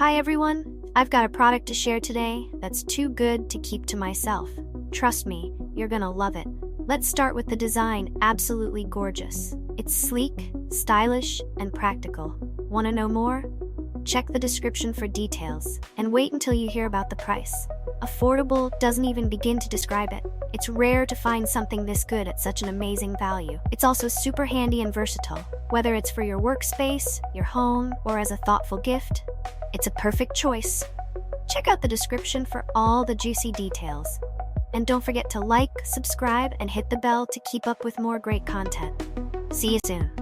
Hi everyone, I've got a product to share today that's too good to keep to myself. Trust me, you're gonna love it. Let's start with the design, absolutely gorgeous. It's sleek, stylish, and practical. Wanna know more? Check the description for details, and wait until you hear about the price. Affordable doesn't even begin to describe it. It's rare to find something this good at such an amazing value. It's also super handy and versatile. Whether it's for your workspace, your home, or as a thoughtful gift, it's a perfect choice. Check out the description for all the juicy details. And don't forget to like, subscribe, and hit the bell to keep up with more great content. See you soon.